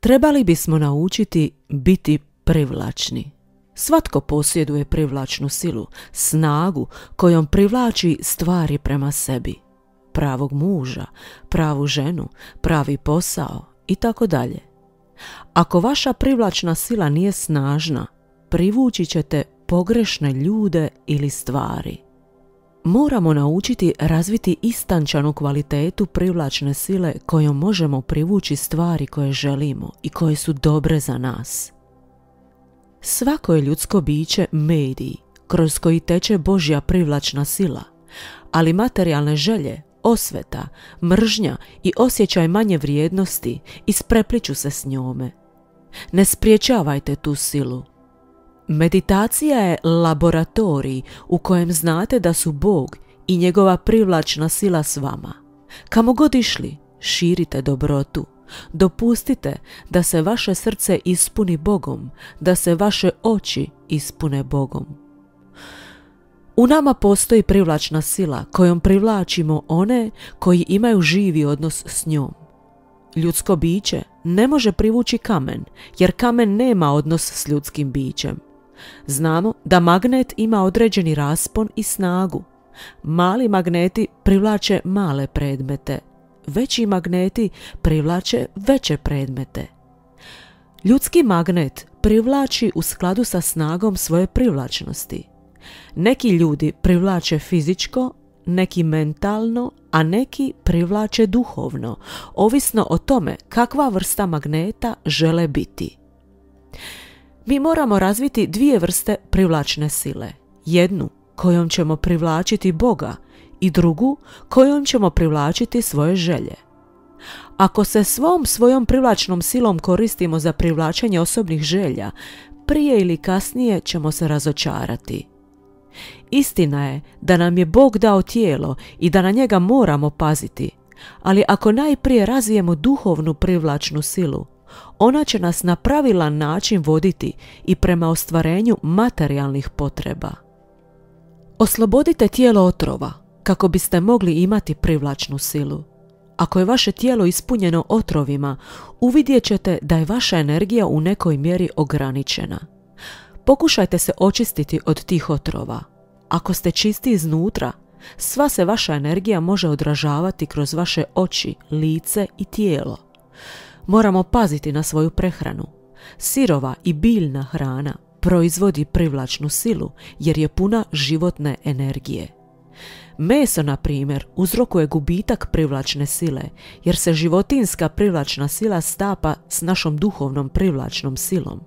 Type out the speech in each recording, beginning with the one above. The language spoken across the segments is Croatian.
Trebali bismo naučiti biti privlačni. Svatko posjeduje privlačnu silu, snagu kojom privlači stvari prema sebi. Pravog muža, pravu ženu, pravi posao i tako dalje. Ako vaša privlačna sila nije snažna, privući ćete pogrešne ljude ili stvari. Moramo naučiti razviti istančanu kvalitetu privlačne sile kojom možemo privući stvari koje želimo i koje su dobre za nas. Svako je ljudsko biće medij kroz koji teče Božja privlačna sila, ali materijalne želje, osveta, mržnja i osjećaj manje vrijednosti isprepliću se s njome. Ne spriječavajte tu silu. Meditacija je laboratorij u kojem znate da su Bog i njegova privlačna sila s vama. Kamo god išli, širite dobrotu. Dopustite da se vaše srce ispuni Bogom, da se vaše oči ispune Bogom. U nama postoji privlačna sila kojom privlačimo one koji imaju živi odnos s njom. Ljudsko biće ne može privući kamen, jer kamen nema odnos s ljudskim bićem. Znamo da magnet ima određeni raspon i snagu. Mali magneti privlače male predmete, veći magneti privlače veće predmete. Ljudski magnet privlači u skladu sa snagom svoje privlačnosti. Neki ljudi privlače fizičko, neki mentalno, a neki privlače duhovno, ovisno o tome kakva vrsta magneta žele biti. Mi moramo razviti dvije vrste privlačne sile. Jednu kojom ćemo privlačiti Boga i drugu kojom ćemo privlačiti svoje želje. Ako se svojom privlačnom silom koristimo za privlačenje osobnih želja, prije ili kasnije ćemo se razočarati. Istina je da nam je Bog dao tijelo i da na njega moramo paziti, ali ako najprije razvijemo duhovnu privlačnu silu, ona će nas na pravilan način voditi i prema ostvarenju materijalnih potreba. Oslobodite tijelo otrova kako biste mogli imati privlačnu silu. Ako je vaše tijelo ispunjeno otrovima, uvidjet ćete da je vaša energija u nekoj mjeri ograničena. Pokušajte se očistiti od tih otrova. Ako ste čisti iznutra, sva se vaša energija može odražavati kroz vaše oči, lice i tijelo. Moramo paziti na svoju prehranu. Sirova i biljna hrana proizvodi privlačnu silu jer je puna životne energije. Meso, na primjer, uzrokuje gubitak privlačne sile jer se životinjska privlačna sila stapa s našom duhovnom privlačnom silom.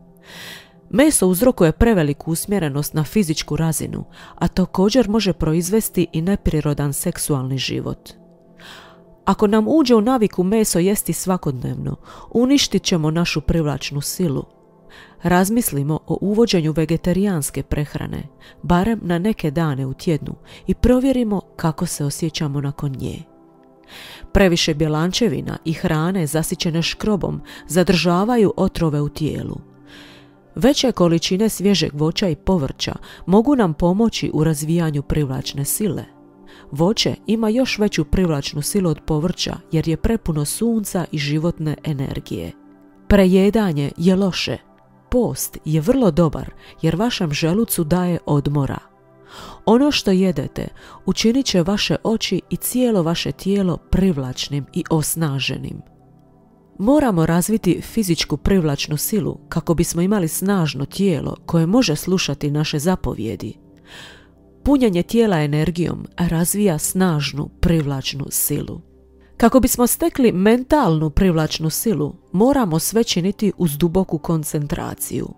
Meso uzrokuje preveliku usmjerenost na fizičku razinu, a također može proizvesti i neprirodan seksualni život. Ako nam uđe u naviku meso jesti svakodnevno, uništit ćemo našu privlačnu silu. Razmislimo o uvođenju vegetarijanske prehrane, barem na neke dane u tjednu, i provjerimo kako se osjećamo nakon nje. Previše bjelančevina i hrane zasićene škrobom zadržavaju otrove u tijelu. Veće količine svježeg voća i povrća mogu nam pomoći u razvijanju privlačne sile. Voće ima još veću privlačnu silu od povrća jer je prepuno sunca i životne energije. Prejedanje je loše. Post je vrlo dobar jer vašem želucu daje odmora. Ono što jedete učinit će vaše oči i cijelo vaše tijelo privlačnim i osnaženim. Moramo razviti fizičku privlačnu silu kako bismo imali snažno tijelo koje može slušati naše zapovjedi. Punjenje tijela energijom razvija snažnu privlačnu silu. Kako bismo stekli mentalnu privlačnu silu, moramo sve činiti uz duboku koncentraciju.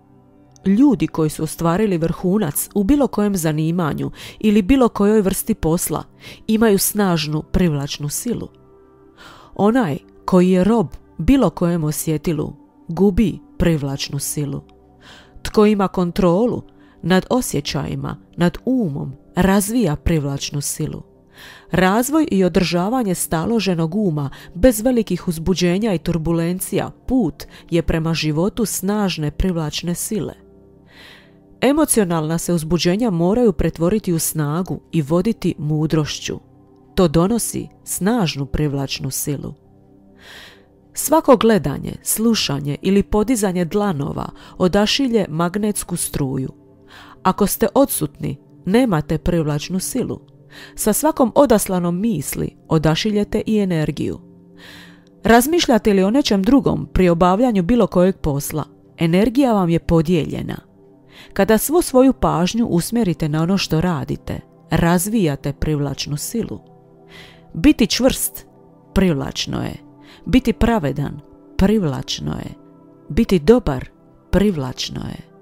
Ljudi koji su ostvarili vrhunac u bilo kojem zanimanju ili bilo kojoj vrsti posla imaju snažnu privlačnu silu. Onaj koji je rob bilo kojem osjetilu gubi privlačnu silu. Tko ima kontrolu nad osjećajima, nad umom, razvija privlačnu silu. Razvoj i održavanje staloženog uma bez velikih uzbuđenja i turbulencija put je prema životu snažne privlačne sile. Emocionalna se uzbuđenja moraju pretvoriti u snagu i voditi mudrošću. To donosi snažnu privlačnu silu. Svako gledanje, slušanje ili podizanje dlanova odašilje magnetsku struju. Ako ste odsutni, nemate privlačnu silu. Sa svakom odaslanom misli odašiljete i energiju. Razmišljate li o nečem drugom pri obavljanju bilo kojeg posla, energija vam je podijeljena. Kada svu svoju pažnju usmjerite na ono što radite, razvijate privlačnu silu. Biti čvrst, privlačno je. Biti pravedan, privlačno je. Biti dobar, privlačno je.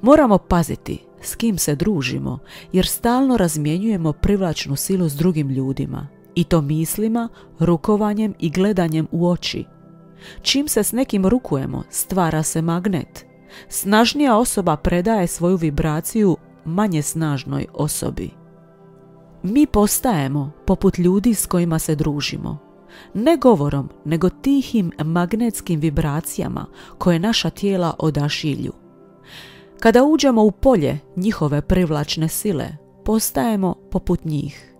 Moramo paziti s kim se družimo, jer stalno razmjenjujemo privlačnu silu s drugim ljudima, i to mislima, rukovanjem i gledanjem u oči. Čim se s nekim rukujemo, stvara se magnet. Snažnija osoba predaje svoju vibraciju manje snažnoj osobi. Mi postajemo poput ljudi s kojima se družimo. Ne govorom, nego tihim magnetskim vibracijama koje naša tijela odašilju. Kada uđemo u polje njihove privlačne sile, postajemo poput njih.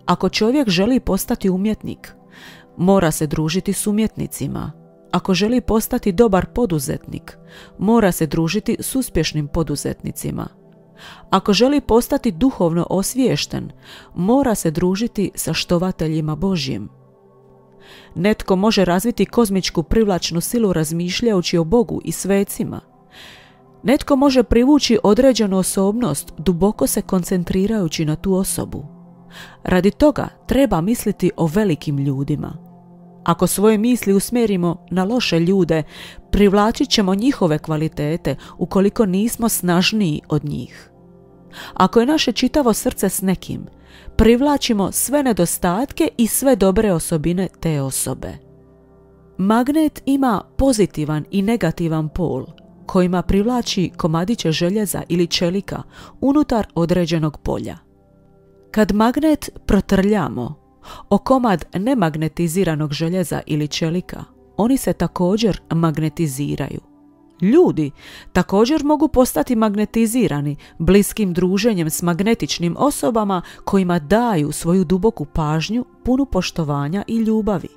Ako čovjek želi postati umjetnik, mora se družiti s umjetnicima. Ako želi postati dobar poduzetnik, mora se družiti s uspješnim poduzetnicima. Ako želi postati duhovno osviješten, mora se družiti sa štovateljima Božjim. Netko može razviti kozmičku privlačnu silu razmišljajući o Bogu i svecima. Netko može privući određenu osobnost duboko se koncentrirajući na tu osobu. Radi toga treba misliti o velikim ljudima. Ako svoje misli usmjerimo na loše ljude, privlačit ćemo njihove kvalitete ukoliko nismo snažniji od njih. Ako je naše čitavo srce s nekim, privlačimo sve nedostatke i sve dobre osobine te osobe. Magnet ima pozitivan i negativan pol, kojima privlači komadiće željeza ili čelika unutar određenog polja. Kad magnet protrljamo o komad nemagnetiziranog željeza ili čelika, oni se također magnetiziraju. Ljudi također mogu postati magnetizirani bliskim druženjem s magnetičnim osobama kojima daju svoju duboku pažnju, punu poštovanja i ljubavi.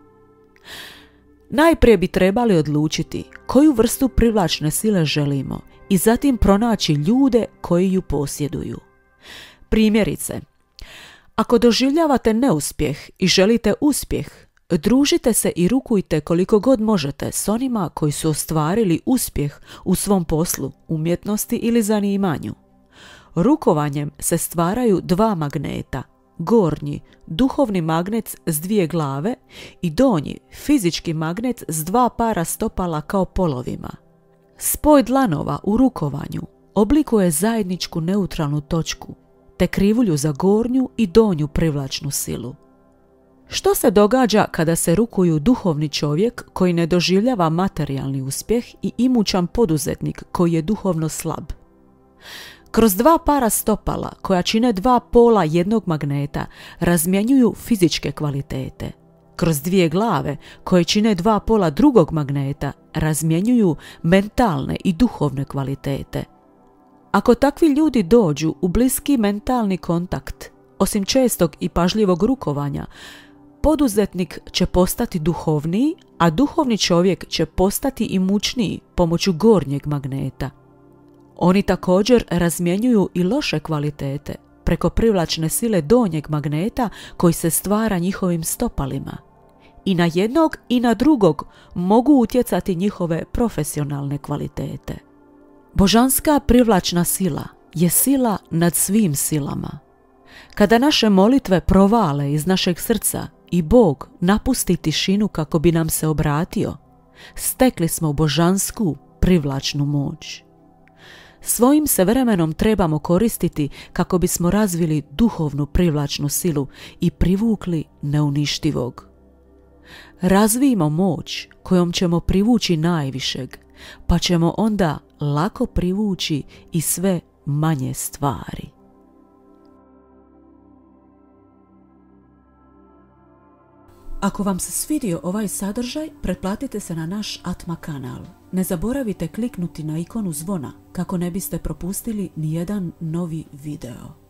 Najprije bi trebali odlučiti koju vrstu privlačne sile želimo i zatim pronaći ljude koji ju posjeduju. Primjerice, ako doživljavate neuspjeh i želite uspjeh, družite se i rukujte koliko god možete s onima koji su ostvarili uspjeh u svom poslu, umjetnosti ili zanimanju. Rukovanjem se stvaraju dva magneta, gornji, duhovni magnet s dvije glave i donji, fizički magnet s dva para stopala kao polovima. Spoj dlanova u rukovanju oblikuje zajedničku neutralnu točku, te krivulju za gornju i donju privlačnu silu. Što se događa kada se rukuju duhovni čovjek koji ne doživljava materijalni uspjeh i imućan poduzetnik koji je duhovno slab? Kroz dva para stopala koja čine dva pola jednog magneta razmjenjuju fizičke kvalitete. Kroz dvije glave koje čine dva pola drugog magneta razmjenjuju mentalne i duhovne kvalitete. Ako takvi ljudi dođu u bliski mentalni kontakt, osim čestog i pažljivog rukovanja, poduzetnik će postati duhovniji, a duhovni čovjek će postati imućniji pomoću gornjeg magneta. Oni također razmjenjuju i loše kvalitete preko privlačne sile donjeg magneta koji se stvara njihovim stopalima. I na jednog i na drugog mogu utjecati njihove profesionalne kvalitete. Božanska privlačna sila je sila nad svim silama. Kada naše molitve provale iz našeg srca i Bog napusti tišinu kako bi nam se obratio, stekli smo božansku privlačnu moć. Svojim se vremenom trebamo koristiti kako bismo razvili duhovnu privlačnu silu i privukli neuništivog. Razvijmo moć kojom ćemo privući najvišeg, pa ćemo onda lako privući i sve manje stvari. Ako vam se svidio ovaj sadržaj, pretplatite se na naš Atma kanal. Ne zaboravite kliknuti na ikonu zvona kako ne biste propustili nijedan novi video.